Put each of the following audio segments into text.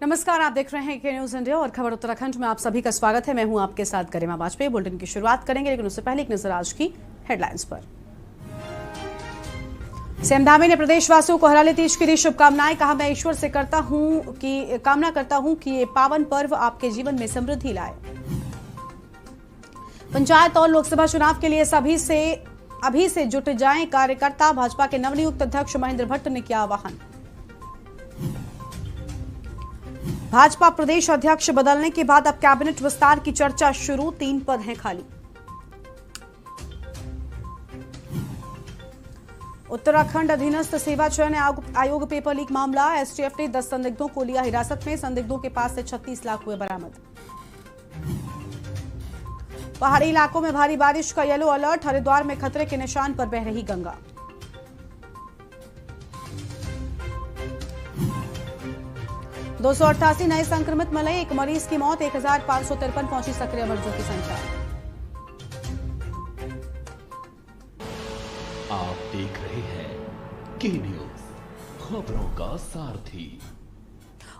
नमस्कार, आप देख रहे हैं के न्यूज इंडिया और खबर उत्तराखंड में आप सभी का स्वागत है। मैं हूं आपके साथ गरिमा वाजपेयी। बुलेटिन की शुरुआत करेंगे, लेकिन उससे पहले एक नजर आज की हेडलाइंस पर। सीएम धामी ने प्रदेशवासियों को हराली तीज की दी शुभकामनाएं। कहा, मैं ईश्वर से कामना करता हूं कि ये पावन पर्व आपके जीवन में समृद्धि लाए। पंचायत और लोकसभा चुनाव के लिए अभी से जुट जाएं कार्यकर्ता। भाजपा के नवनियुक्त अध्यक्ष महेंद्र भट्ट ने किया आह्वान। भाजपा प्रदेश अध्यक्ष बदलने के बाद अब कैबिनेट विस्तार की चर्चा शुरू। 3 पद हैं खाली। उत्तराखंड अधीनस्थ सेवा चयन आयोग पेपर लीक मामला। एसटीएफ ने 10 संदिग्धों को लिया हिरासत में। संदिग्धों के पास से 36 लाख हुए बरामद। पहाड़ी इलाकों में भारी बारिश का येलो अलर्ट। हरिद्वार में खतरे के निशान पर बह रही गंगा। दो 288 नए संक्रमित मिले। एक मरीज की मौत। 1553 पहुंची सक्रिय मरीजों की संख्या। आप देख रहे हैं के न्यूज, खबरों का सारथी।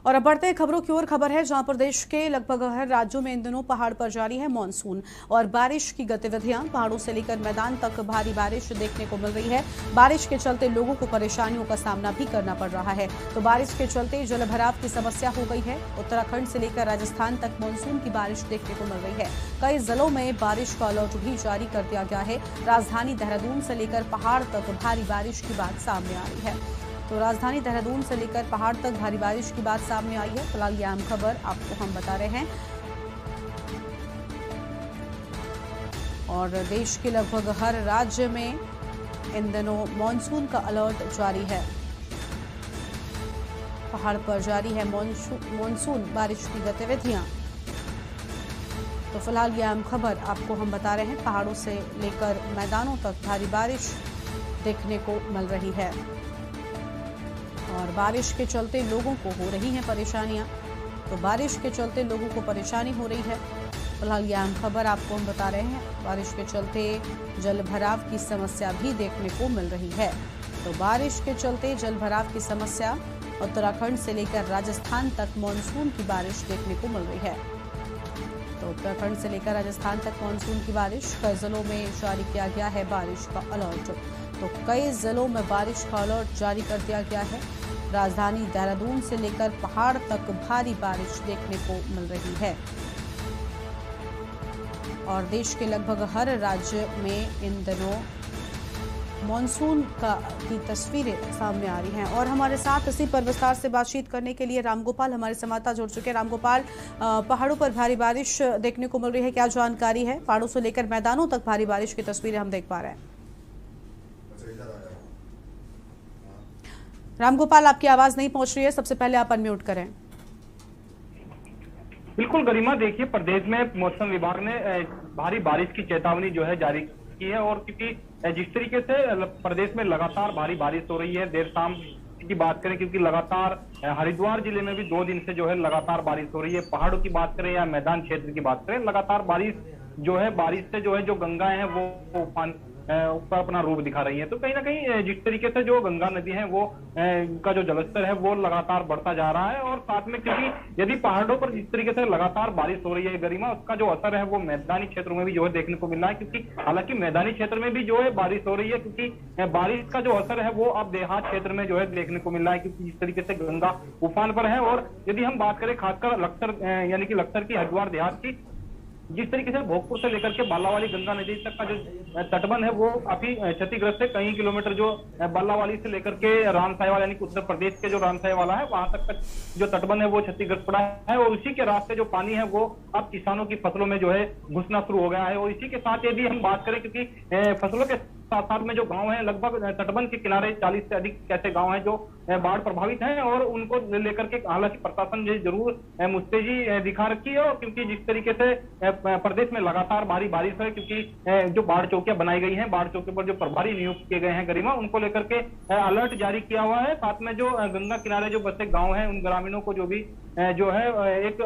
और अब बढ़ते हैं खबरों की ओर। खबर है जहां प्रदेश के लगभग हर राज्यों में इन दिनों पहाड़ पर जारी है मॉनसून और बारिश की गतिविधियां। पहाड़ों से लेकर मैदान तक भारी बारिश देखने को मिल रही है। बारिश के चलते लोगों को परेशानियों का सामना भी करना पड़ रहा है। तो बारिश के चलते जलभराव की समस्या हो गई है। उत्तराखंड से लेकर राजस्थान तक मॉनसून की बारिश देखने को मिल रही है। कई जिलों में बारिश का अलर्ट भी जारी कर दिया गया है। राजधानी देहरादून से लेकर पहाड़ तक भारी बारिश की बात सामने आ रही है। तो राजधानी देहरादून से लेकर पहाड़ तक भारी बारिश की बात सामने आई है। फिलहाल ये अहम खबर आपको हम बता रहे हैं। और देश के लगभग हर राज्य में इन दिनों मॉनसून का अलर्ट जारी है। पहाड़ पर जारी है मॉनसून बारिश की गतिविधियां। तो फिलहाल ये अहम खबर आपको हम बता रहे हैं। पहाड़ों से लेकर मैदानों तक भारी बारिश देखने को मिल रही है और बारिश के चलते लोगों को हो रही हैं परेशानियां। तो बारिश के चलते लोगों को परेशानी हो रही है। फिलहाल ये अहम खबर आपको हम बता रहे हैं। बारिश के चलते जल भराव की समस्या भी देखने को मिल रही है। तो बारिश के चलते जल भराव की समस्या उत्तराखंड से लेकर राजस्थान तक मॉनसून की बारिश देखने को मिल रही है। तो उत्तराखंड से लेकर राजस्थान तक मॉनसून की बारिश। कई जिलों में जारी किया गया है बारिश का अलर्ट। तो कई जिलों में बारिश का अलर्ट जारी कर दिया गया है। राजधानी देहरादून से लेकर पहाड़ तक भारी बारिश देखने को मिल रही है और देश के लगभग हर राज्य में इन दिनों मॉनसून की तस्वीरें सामने आ रही हैं। और हमारे साथ इसी पर विस्तार से बातचीत करने के लिए रामगोपाल हमारे संवाददाता जुड़ चुके हैं। रामगोपाल, पहाड़ों पर भारी बारिश देखने को मिल रही है, क्या जानकारी है? पहाड़ों से लेकर मैदानों तक भारी बारिश की तस्वीरें हम देख पा रहे हैं। रामगोपाल, आपकी आवाज नहीं पहुंच रही है, सबसे पहले आप अनम्यूट करें। बिल्कुल गरिमा, देखिए प्रदेश में मौसम विभाग ने भारी बारिश की चेतावनी जो है जारी की है। और क्योंकि जिस तरीके से प्रदेश में लगातार भारी बारिश हो रही है, देर शाम की बात करें, क्योंकि लगातार हरिद्वार जिले में भी 2 दिन से जो है लगातार बारिश हो रही है। पहाड़ों की बात करें या मैदान क्षेत्र की बात करें, लगातार बारिश से जो है जो गंगाएं हैं वो उफान ऊपर अपना रूप दिखा रही है। तो कहीं ना कहीं जिस तरीके से जो गंगा नदी है वो का जो जलस्तर है वो लगातार बढ़ता जा रहा है। और साथ में क्योंकि यदि पहाड़ों पर जिस तरीके से लगातार बारिश हो रही है गरिमा, उसका जो असर है वो मैदानी क्षेत्रों में भी जो है देखने को मिल रहा है। क्योंकि हालांकि मैदानी क्षेत्र में भी जो है बारिश हो रही है, क्योंकि बारिश का जो असर है वो अब देहात क्षेत्र में जो है देखने को मिल रहा है, क्योंकि जिस तरीके से गंगा उफान पर है। और यदि हम बात करें खासकर लक्सर यानी कि लक्सर की हरिद्वार देहात की, जिस तरीके से भोगपुर से लेकर के बालावाली गंगा नदी तक का जो तटबंध है वो काफी क्षतिग्रस्त है। कई किलोमीटर जो बालावाली से लेकर के रामसायवाला यानी कि उत्तर प्रदेश के जो रामसायवाला है वहां तक का जो तटबंध है वो क्षतिग्रस्त पड़ा है। और उसी के रास्ते जो पानी है वो अब किसानों की फसलों में जो है घुसना शुरू हो गया है। और इसी के साथ यदि हम बात करें, क्योंकि फसलों के साथ साथ में जो गांव है, लगभग तटबंध के किनारे 40 से अधिक ऐसे गांव हैं जो बाढ़ प्रभावित हैं। और उनको लेकर के हालांकि प्रशासन ने जरूर मुस्तैदी दिखा रखी है। और क्योंकि जिस तरीके से प्रदेश में लगातार भारी बारिश है, क्योंकि जो बाढ़ चौकियां बनाई गई हैं, बाढ़ चौकी पर जो प्रभारी नियुक्त किए गए हैं गरिमा, उनको लेकर के अलर्ट जारी किया हुआ है। साथ में जो गंगा किनारे जो बसे गांव हैं उन ग्रामीणों को जो भी जो है एक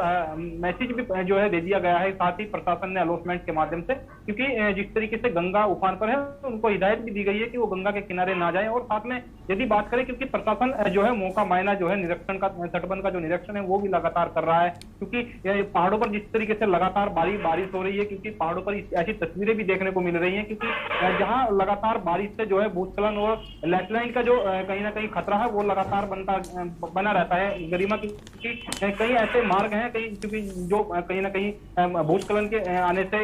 मैसेज भी जो है दे दिया गया है। साथ ही प्रशासन ने अलॉटमेंट के माध्यम से, क्योंकि जिस तरीके से गंगा उफान पर है, तो उनको हिदायत भी दी गई है कि वो गंगा के किनारे ना जाएं। और साथ में यदि बात करें, क्योंकि प्रशासन जो है मौका मायना जो है निरीक्षण का, तटबंध का जो निरीक्षण है वो भी लगातार कर रहा है, क्योंकि पहाड़ों पर जिस तरीके से लगातार भारी बारिश हो रही है, क्योंकि पहाड़ों पर ऐसी तस्वीरें भी देखने को मिल रही हैं, क्योंकि जहां लगातार बारिश से जो है भूस्खलन और लैंडस्लाइड का जो कहीं ना कहीं खतरा है वो लगातार बना रहता है गरिमा, क्योंकि कई ऐसे मार्ग हैं कहीं, क्योंकि जो कहीं ना कहीं भूस्खलन के आने से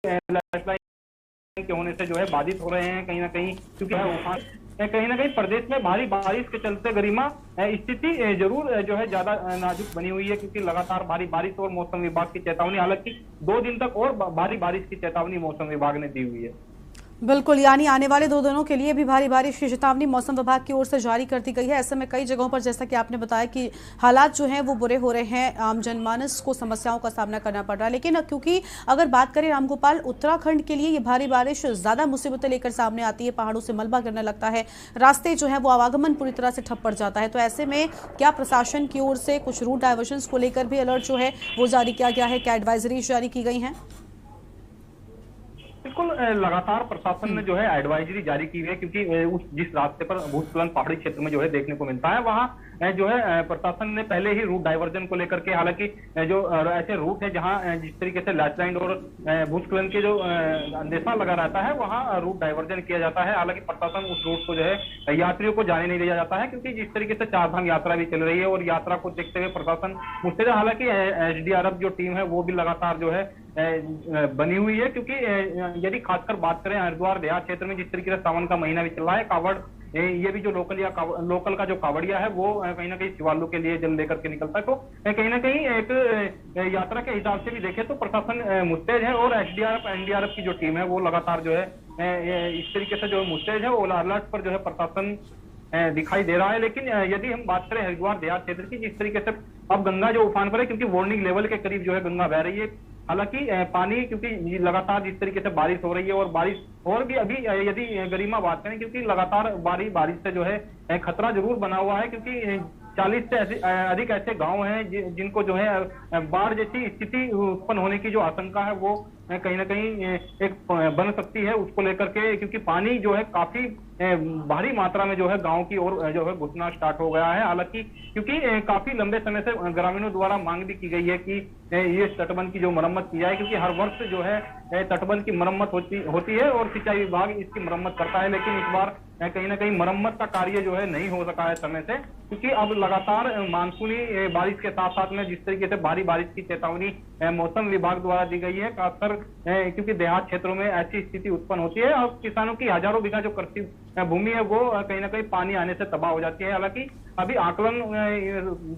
लैंडस्लाइड के होने से जो है बाधित हो रहे हैं कहीं ना कहीं, क्योंकि उफान कहीं ना कहीं प्रदेश में भारी बारिश के चलते गरिमा स्थिति जरूर जो है ज्यादा नाजुक बनी हुई है, क्योंकि लगातार भारी बारिश और मौसम विभाग की चेतावनी, हालांकि 2 दिन तक और भारी बारिश की चेतावनी मौसम विभाग ने दी हुई है। बिल्कुल, यानी आने वाले 2 दिनों के लिए भी भारी बारिश की चेतावनी मौसम विभाग की ओर से जारी कर दी गई है। ऐसे में कई जगहों पर जैसा कि आपने बताया कि हालात जो हैं वो बुरे हो रहे हैं, आम जनमानस को समस्याओं का सामना करना पड़ रहा है। लेकिन क्योंकि अगर बात करें रामगोपाल, उत्तराखंड के लिए ये भारी बारिश ज्यादा मुसीबतें लेकर सामने आती है, पहाड़ों से मलबा गिरने लगता है, रास्ते जो है वो आवागमन पूरी तरह से ठप पड़ जाता है। तो ऐसे में क्या प्रशासन की ओर से कुछ रूट डायवर्जन को लेकर भी अलर्ट जो है वो जारी किया गया है, क्या एडवाइजरी जारी की गई है? बिल्कुल, लगातार प्रशासन ने जो है एडवाइजरी जारी की है, क्योंकि जिस रास्ते पर भूस्खलन पहाड़ी क्षेत्र में जो है देखने को मिलता है, वहां जो है प्रशासन ने पहले ही रूट डाइवर्जन को लेकर के, हालांकि जो ऐसे रूट है जहां जिस तरीके से लैंडस्लाइड और भूस्खलन के जो अंदेशा लगा रहता है वहां रूट डाइवर्जन किया जाता है। हालांकि प्रशासन उस रूट को जो है यात्रियों को जाने नहीं दिया जाता है, क्योंकि जिस तरीके से 4 धाम यात्रा भी चल रही है और यात्रा को देखते हुए प्रशासन मुस्तैद, हालांकि एसडीआरएफ जो टीम है वो भी लगातार जो है बनी हुई है, क्योंकि यदि खासकर बात करें हरिद्वार देहात क्षेत्र में जिस तरीके से सावन का महीना भी चल रहा है, कावड़ ये भी जो लोकल का जो कावड़िया है वो कहीं ना कहीं शिवालू के लिए जल लेकर के निकलता है, तो कहीं ना कहीं एक यात्रा के हिसाब से भी देखें तो प्रशासन मुस्तैद है, और एसडीआरएफ एनडीआरएफ की जो टीम है वो लगातार जो है इस तरीके से जो मुस्तैद है वो अलर्ट पर जो है प्रशासन दिखाई दे रहा है। लेकिन यदि हम बात करें हरिद्वार देहात क्षेत्र की, जिस तरीके से अब गंगा जो उफान पर है, क्योंकि वार्निंग लेवल के करीब जो है गंगा बह रही है, हालांकि पानी क्योंकि लगातार जिस तरीके से बारिश हो रही है और बारिश और भी अभी यदि गरिमा बात करें, क्योंकि लगातार बारिश से जो है खतरा जरूर बना हुआ है, क्योंकि 40 से अधिक ऐसे गांव हैं जिनको जो है बाढ़ जैसी स्थिति उत्पन्न होने की जो आशंका है वो कहीं ना कहीं एक बन सकती है, उसको लेकर के, क्योंकि पानी जो है काफी भारी मात्रा में जो है गांव की ओर जो है घुसना स्टार्ट हो गया है। हालांकि क्योंकि काफी लंबे समय से ग्रामीणों द्वारा मांग भी की गई है कि ये तटबंध की जो मरम्मत की जाए, क्योंकि हर वर्ष जो है तटबंध की मरम्मत होती है और सिंचाई विभाग इसकी मरम्मत करता है, लेकिन इस बार कहीं ना कहीं मरम्मत का कार्य जो है नहीं हो सका है समय से, क्योंकि अब लगातार मानसूनी बारिश के साथ साथ में जिस तरीके से भारी बारिश की चेतावनी मौसम विभाग द्वारा दी गई है, खासकर क्योंकि देहात क्षेत्रों में ऐसी स्थिति उत्पन्न होती है और किसानों की हजारों बीघा जो कृषि भूमि है वो कहीं ना कहीं पानी आने से तबाह हो जाती है। हालांकि अभी आकलन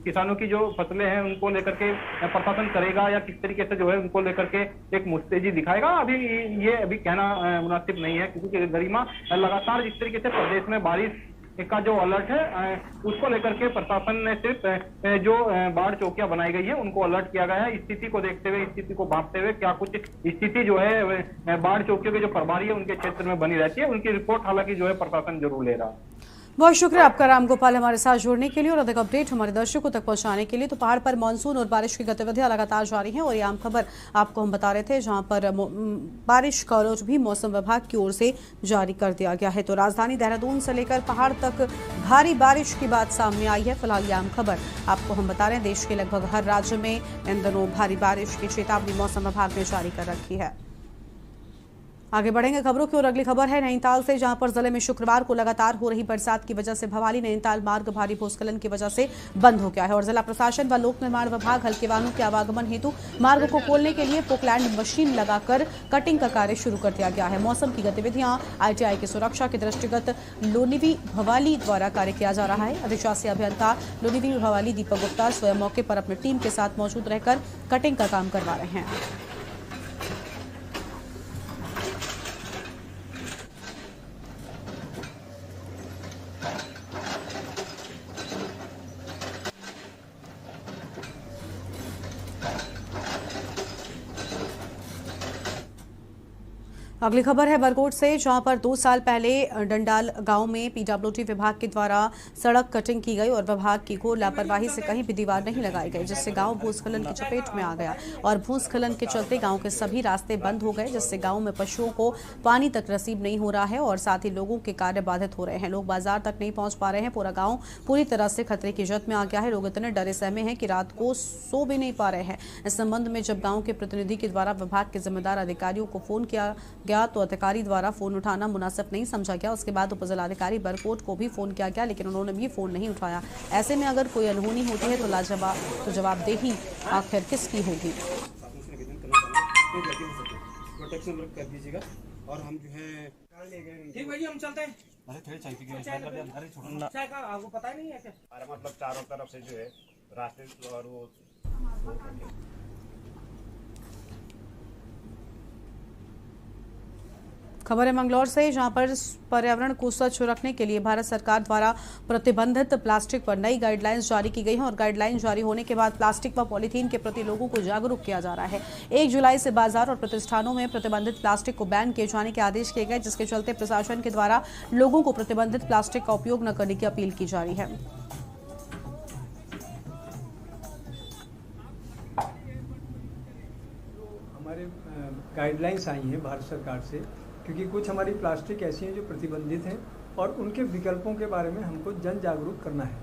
किसानों की जो फसलें हैं उनको लेकर के प्रशासन करेगा या किस तरीके से जो है उनको लेकर के एक मुस्तैदी दिखाएगा, अभी कहना मुनासिब नहीं है, क्योंकि गरिमा लगातार जिस तरीके से प्रदेश में बारिश का जो अलर्ट है उसको लेकर के प्रशासन ने सिर्फ जो बाढ़ चौकियां बनाई गई है उनको अलर्ट किया गया है। स्थिति को देखते हुए, स्थिति को भांपते हुए क्या कुछ स्थिति जो है बाढ़ चौकियों के जो प्रभारी है उनके क्षेत्र में बनी रहती है, उनकी रिपोर्ट हालांकि जो है प्रशासन जरूर ले रहा है। बहुत शुक्रिया आपका रामगोपाल हमारे साथ जुड़ने के लिए और अधिक अपडेट हमारे दर्शकों तक पहुंचाने के लिए। तो पहाड़ पर मानसून और बारिश की गतिविधियां लगातार जारी हैं और ये आम खबर आपको हम बता रहे थे, जहां पर बारिश का अलर्ट भी मौसम विभाग की ओर से जारी कर दिया गया है। तो राजधानी देहरादून से लेकर पहाड़ तक भारी बारिश की बात सामने आई है। फिलहाल ये आम खबर आपको हम बता रहे हैं। देश के लगभग हर राज्य में इन दिनों भारी बारिश की चेतावनी मौसम विभाग ने जारी कर रखी है। आगे बढ़ेंगे खबरों की और अगली खबर है नैनीताल से, जहां पर जिले में शुक्रवार को लगातार हो रही बरसात की वजह से भवाली नैनीताल मार्ग भारी भूस्खलन की वजह से बंद हो गया है और जिला प्रशासन व लोक निर्माण विभाग हल्के वाहनों के आवागमन हेतु मार्ग को खोलने के लिए पोकलैंड मशीन लगाकर कटिंग का कार्य शुरू कर दिया गया है। मौसम की गतिविधियां आईटीआई की सुरक्षा के दृष्टिगत लोनिवी भवाली द्वारा कार्य किया जा रहा है। अधिशासी अभियंता लोनिवी भवाली दीपक गुप्ता स्वयं मौके पर अपनी टीम के साथ मौजूद रहकर कटिंग का काम करवा रहे हैं। अगली खबर है बरकोट से, जहां पर 2 साल पहले डंडाल गांव में पीडब्ल्यूडी विभाग के द्वारा सड़क कटिंग की गई और विभाग की घोर लापरवाही से कहीं भी दीवार नहीं लगाई गई, जिससे गांव भूस्खलन की चपेट में आ गया और भूस्खलन के चलते गांव के सभी रास्ते बंद हो गए, जिससे गांव में पशुओं को पानी तक नसीब नहीं हो रहा है और साथ ही लोगों के कार्य बाधित हो रहे हैं। लोग बाजार तक नहीं पहुंच पा रहे हैं। पूरा गाँव पूरी तरह से खतरे की जद में आ गया है। लोग इतने डरे सहमे हैं कि रात को सो भी नहीं पा रहे हैं। इस संबंध में जब गाँव के प्रतिनिधि के द्वारा विभाग के जिम्मेदार अधिकारियों को फोन किया गया तो अधिकारी द्वारा फोन उठाना मुनासिब नहीं समझा गया। उसके बाद उपजिलाधिकारी बरकोट को भी फोन किया गया, लेकिन उन्होंने भी फोन नहीं उठाया। ऐसे में अगर कोई अनहोनी होती है तो जवाबदेही आखिर किसकी होगी? कर दीजिएगा और हम जो है ठीक भाई हम चलते हैं। अरे थोड़ी चाय पी के अरे छोड़ो चाय का आपको पता ही नहीं है क्या? अरे मतलब चारों तरफ से जो है रास्ते और वो खबर है मंगलौर से, जहां पर पर्यावरण को स्वच्छ रखने के लिए भारत सरकार द्वारा प्रतिबंधित प्लास्टिक पर नई गाइडलाइंस जारी की गई हैं और गाइडलाइन जारी होने के बाद प्लास्टिक व पॉलीथीन के प्रति लोगों को जागरूक किया जा रहा है। 1 जुलाई से बाजार और प्रतिष्ठानों में प्रतिबंधित प्लास्टिक को बैन किए जाने के आदेश किए गए, जिसके चलते प्रशासन के द्वारा लोगों को प्रतिबंधित प्लास्टिक का उपयोग न करने की अपील की जा रही है। हमारे गाइडलाइंस आई हैं भारत सरकार से, क्योंकि कुछ हमारी प्लास्टिक ऐसी हैं जो प्रतिबंधित हैं और उनके विकल्पों के बारे में हमको जन जागरूक करना है।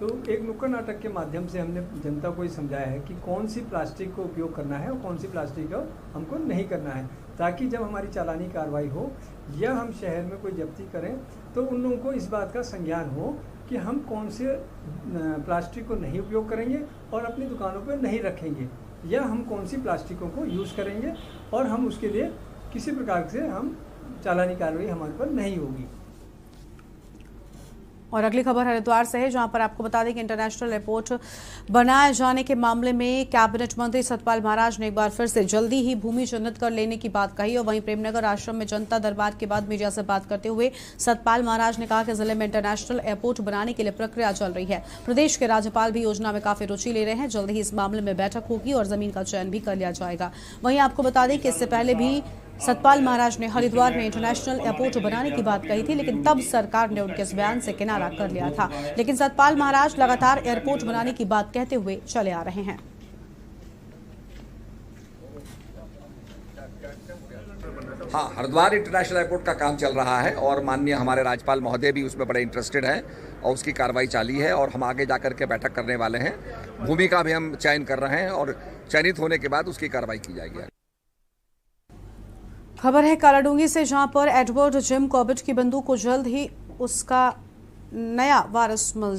तो एक नुक्कड़ नाटक के माध्यम से हमने जनता को ये समझाया है कि कौन सी प्लास्टिक को उपयोग करना है और कौन सी प्लास्टिक को हमको नहीं करना है, ताकि जब हमारी चालानी कार्रवाई हो या हम शहर में कोई जब्ती करें तो उन लोगों को इस बात का संज्ञान हो कि हम कौन से प्लास्टिक को नहीं उपयोग करेंगे और अपनी दुकानों पर नहीं रखेंगे, या हम कौन सी प्लास्टिकों को यूज़ करेंगे और हम उसके लिए किसी प्रकार से हम चालानी कार्रवाई हमारे पर नहीं होगी। और अगली खबर हरिद्वार से है, जहां पर आपको बता दें कि इंटरनेशनल एयरपोर्ट बनाए जाने के मामले में कैबिनेट मंत्री सतपाल महाराज ने एक बार फिर से जल्दी ही भूमि चिन्हित कर लेने की बात कही। और वहीं प्रेमनगर आश्रम में जनता दरबार के बाद मीडिया से बात करते हुए सतपाल महाराज ने कहा कि जिले में इंटरनेशनल एयरपोर्ट बनाने के लिए प्रक्रिया चल रही है। प्रदेश के राज्यपाल भी योजना में काफी रुचि ले रहे हैं। जल्द ही इस मामले में बैठक होगी और जमीन का चयन भी कर लिया जाएगा। वहीं आपको बता दें कि इससे पहले भी सतपाल महाराज ने हरिद्वार में इंटरनेशनल एयरपोर्ट बनाने की बात कही थी, लेकिन तब सरकार ने उनके इस बयान से किनारा कर लिया था। लेकिन सतपाल महाराज लगातार एयरपोर्ट बनाने की बात कहते हुए चले आ रहे हैं। हाँ, हरिद्वार इंटरनेशनल एयरपोर्ट का काम चल रहा है और माननीय हमारे राज्यपाल महोदय भी उसमें बड़े इंटरेस्टेड हैं और उसकी कार्रवाई जारी है और हम आगे जाकर के बैठक करने वाले हैं। भूमि का भी हम चयन कर रहे हैं और चयनित होने के बाद उसकी कार्रवाई की जाएगी। खबर है कालाडूंगी से, जहां पर एडवर्ड जिम कॉर्बेट की बंदूक को जल्द ही उसका नया वारिस मिलने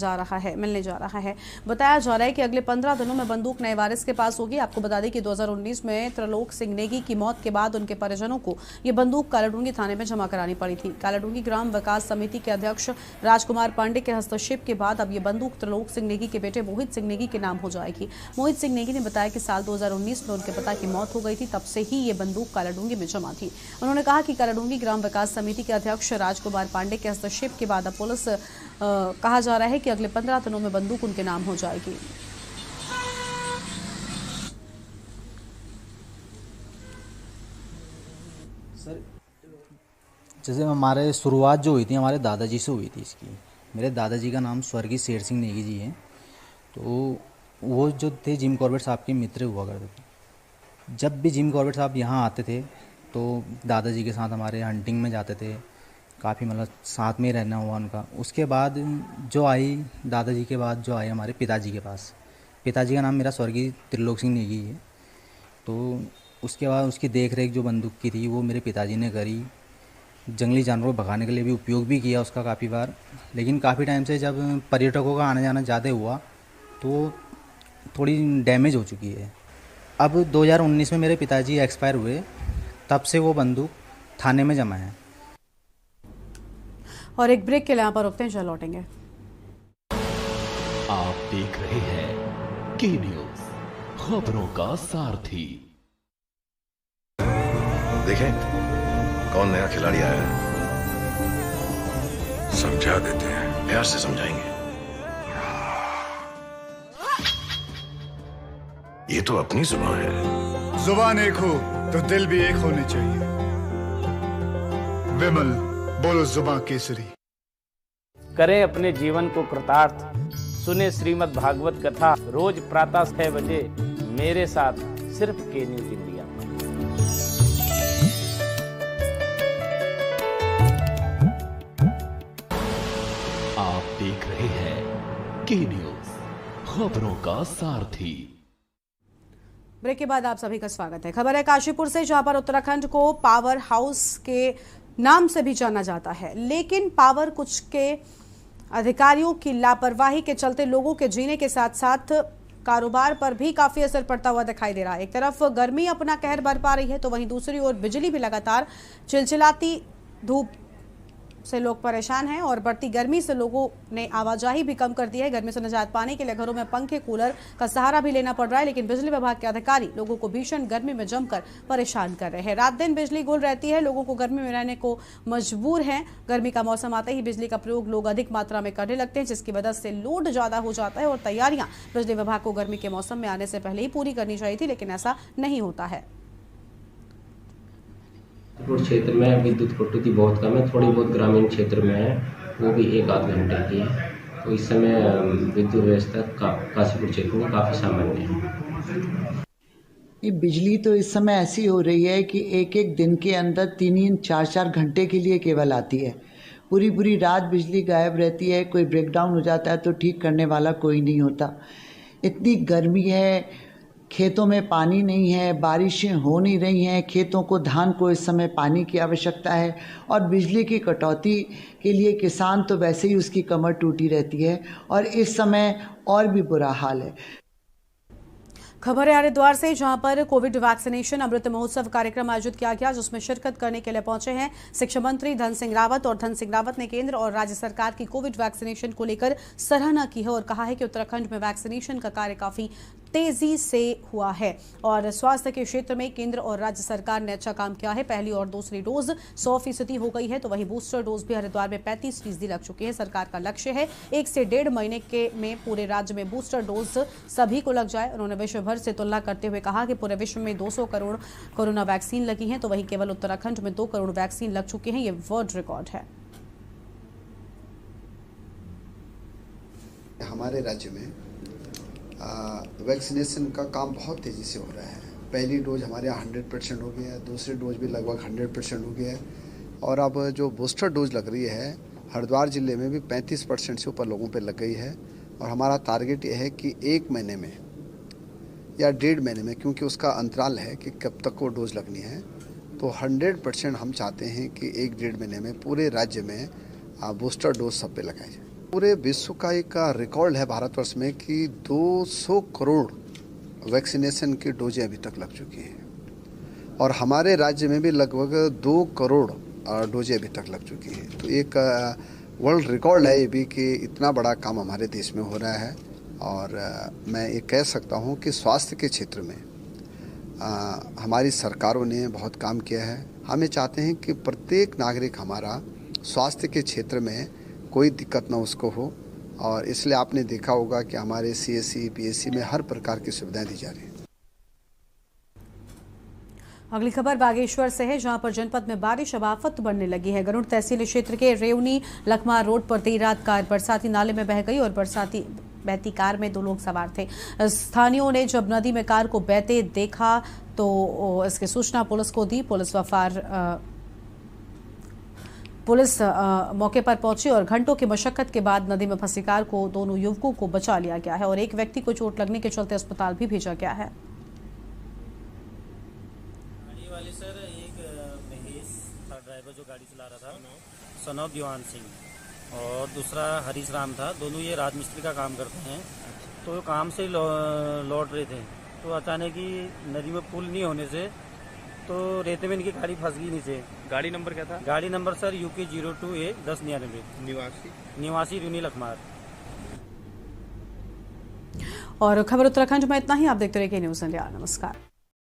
जा रहा है। बताया जा रहा है कि अगले 15 दिनों में बंदूक नए वारिस के पास होगी। आपको बता दें कि 2019 में त्रिलोक सिंह नेगी की मौत के बाद उनके परिजनों को ये बंदूक कालाडूंगी थाने में जमा करानी पड़ी थी। कालाडूंगी ग्राम विकास समिति के अध्यक्ष राजकुमार पांडे के हस्तक्षेप के बाद अब ये बंदूक त्रिलोक सिंह नेगी के बेटे मोहित सिंह नेगी के नाम हो जाएगी। मोहित सिंह नेगी ने बताया कि साल 2019 में उनके पिता की मौत हो गई थी, तब से ही ये बंदूक कालाडूंगी में जमा थी। उन्होंने कहा कि कालाडूंगी ग्राम विकास समिति के अध्यक्ष राजकुमार पांडे के हस्तक्षेप के बाद अब पुलिस कहा जा रहा है कि अगले 15 दिनों में बंदूक उनके नाम हो जाएगी। सर, जैसे हमारे शुरुआत जो हुई थी हमारे दादाजी से हुई थी इसकी। मेरे दादाजी का नाम स्वर्गीय शेर सिंह नेगी जी हैं, तो वो जो थे जिम कॉर्बेट साहब के मित्र हुआ करते थे। जब भी जिम कॉर्बेट साहब यहाँ आते थे तो दादाजी के साथ हमारे हंटिंग में जाते थे, काफ़ी मतलब साथ में ही रहना हुआ उनका। उसके बाद जो आई दादाजी के बाद जो आए हमारे पिताजी के पास, पिताजी का नाम मेरा स्वर्गीय त्रिलोक सिंह नेगी है। तो उसके बाद उसकी देख रेख जो बंदूक की थी वो मेरे पिताजी ने करी। जंगली जानवरों को भगाने के लिए भी उपयोग भी किया उसका काफ़ी बार, लेकिन काफ़ी टाइम से जब पर्यटकों का आना जाना ज़्यादा हुआ तो थोड़ी डैमेज हो चुकी है। अब 2019 में मेरे पिताजी एक्सपायर हुए, तब से वो बंदूक थाने में जमा है। और एक ब्रेक के लिए यहाँ पर रुकते हैं, चल लौटेंगे। आप देख रहे हैं के न्यूज, खबरों का सारथी। देखें कौन नया खिलाड़ी आया है, समझा देते हैं, प्यार से समझाएंगे। ये तो अपनी जुबान है। जुबान एक हो तो दिल भी एक होने चाहिए। विमल बोलो जुबां केसरी। करें अपने जीवन को कृतार्थ, सुने श्रीमद् भागवत कथा रोज प्रातः 6 बजे मेरे साथ सिर्फ के न्यूज इंडिया। आप देख रहे हैं के न्यूज, खबरों का सारथी। ब्रेक के बाद आप सभी का स्वागत है। खबर है काशीपुर से, जहां पर उत्तराखंड को पावर हाउस के नाम से भी जाना जाता है, लेकिन पावर कुछ के अधिकारियों की लापरवाही के चलते लोगों के जीने के साथ साथ कारोबार पर भी काफी असर पड़ता हुआ दिखाई दे रहा है। एक तरफ गर्मी अपना कहर बरपा रही है, तो वहीं दूसरी ओर बिजली भी लगातार चिलचिलाती धूप से लोग परेशान हैं और बढ़ती गर्मी से लोगों ने आवाजाही भी कम कर दी है। गर्मी से निजात पाने के लिए घरों में पंखे कूलर का सहारा भी लेना पड़ रहा है, लेकिन बिजली विभाग के अधिकारी लोगों को भीषण गर्मी में जमकर परेशान कर रहे हैं। रात दिन बिजली गुल रहती है, लोगों को गर्मी में रहने को मजबूर हैं। गर्मी का मौसम आते ही बिजली का प्रयोग लोग अधिक मात्रा में करने लगते हैं, जिसकी वजह से लोड ज्यादा हो जाता है और तैयारियां बिजली विभाग को गर्मी के मौसम में आने से पहले ही पूरी करनी चाहिए थी, लेकिन ऐसा नहीं होता है। क्षेत्र में विद्युत कटौती बहुत कम है, थोड़ी बहुत ग्रामीण क्षेत्र में है, वो भी 1-8 घंटे की है। तो इस समय विद्युत व्यवस्था काशीपुर क्षेत्र में काफ़ी सामान्य है। ये बिजली तो इस समय ऐसी हो रही है कि एक दिन के अंदर 3-4 घंटे के लिए केवल आती है। पूरी रात बिजली गायब रहती है। कोई ब्रेकडाउन हो जाता है तो ठीक करने वाला कोई नहीं होता। इतनी गर्मी है, खेतों में पानी नहीं है, बारिशें हो नहीं रही हैं, खेतों को धान को इस समय पानी की आवश्यकता है और बिजली की कटौती के लिए किसान तो वैसे ही उसकी कमर टूटी रहती है और इस समय और भी बुरा हाल है। खबर है हरिद्वार से, जहां पर कोविड वैक्सीनेशन अमृत महोत्सव कार्यक्रम आयोजित किया गया, जिसमें शिरकत करने के लिए पहुंचे हैं शिक्षा मंत्री धन सिंह रावत। और धन सिंह रावत ने केंद्र और राज्य सरकार की कोविड वैक्सीनेशन को लेकर सराहना की है और कहा है कि उत्तराखंड में वैक्सीनेशन का कार्य काफी तेजी से हुआ है और स्वास्थ्य के क्षेत्र में केंद्र और राज्य सरकार ने अच्छा काम किया है। पहली और दूसरी डोज 100% हो गई है, तो वहीं बूस्टर डोज भी हरिद्वार में 35% लग चुकी है। सरकार का लक्ष्य है 1 से 1.5 महीने के में पूरे राज्य में बूस्टर डोज सभी को लग जाए। उन्होंने विश्व भर से तुलना करते हुए कहा कि पूरे विश्व में 200 करोड़ कोरोना वैक्सीन लगी हैं, तो वहीं केवल उत्तराखंड में 2 करोड़ वैक्सीन लग चुके हैं। ये वर्ल्ड रिकॉर्ड है। हमारे राज्य में वैक्सीनेशन का काम बहुत तेज़ी से हो रहा है। पहली डोज हमारे यहाँ 100% हो गया है, दूसरी डोज भी लगभग 100% हो गया है और अब जो बूस्टर डोज लग रही है हरिद्वार जिले में भी 35% से ऊपर लोगों पे लग गई है। और हमारा टारगेट ये है कि 1 महीने में या 1.5 महीने में, क्योंकि उसका अंतराल है कि कब तक वो डोज लगनी है, तो 100% हम चाहते हैं कि 1-1.5 महीने में पूरे राज्य में बूस्टर डोज सब पे लगाए जाए। पूरे विश्व का एक रिकॉर्ड है भारतवर्ष में कि 200 करोड़ वैक्सीनेशन की डोजें अभी तक लग चुकी हैं और हमारे राज्य में भी लगभग 2 करोड़ डोजें अभी तक लग चुकी हैं। तो एक वर्ल्ड रिकॉर्ड है ये भी कि इतना बड़ा काम हमारे देश में हो रहा है। और मैं ये कह सकता हूँ कि स्वास्थ्य के क्षेत्र में हमारी सरकारों ने बहुत काम किया है। हम ये चाहते हैं कि प्रत्येक नागरिक हमारा स्वास्थ्य के क्षेत्र में कोई दिक्कत ना उसको हो और इसलिए आपने देखा होगा कि हमारे CSC, PSC में हर प्रकार की सुविधाएं दी जा रही हैं। अगली खबर बागेश्वर से है, जहां पर जनपद में बारिश अब आफत बढ़ने लगी है। गरुड़ तहसील क्षेत्र के रेवनी लखमार रोड पर देर रात कार बरसाती नाले में बह गई और बहती कार में 2 लोग सवार थे। स्थानियों ने जब नदी में कार को बहते देखा तो इसकी सूचना पुलिस को दी। पुलिस मौके पर पहुंची और घंटों की मशक्कत के बाद नदी में फंसी कार को दोनों युवकों को बचा लिया गया है और एक व्यक्ति को चोट लगने के चलते अस्पताल भी भेजा गया है। गाड़ी वाले सर एक महेश था ड्राइवर जो गाड़ी चला रहा था, सनौद दीवान सिंह और दूसरा हरीश राम था। दोनों ये राजमिस्त्री का काम करते हैं। तो काम से लौट रहे थे तो अचानक ही नदी में पुल नहीं होने से तो रेते में इनकी गाड़ी फंस गई नीचे। गाड़ी नंबर क्या था? गाड़ी नंबर सर UK 02A 1099। निवासी रेवनी लखमार। और खबर उत्तराखंड में इतना ही। आप देखते रहिए के न्यूज़ इंडिया। नमस्कार।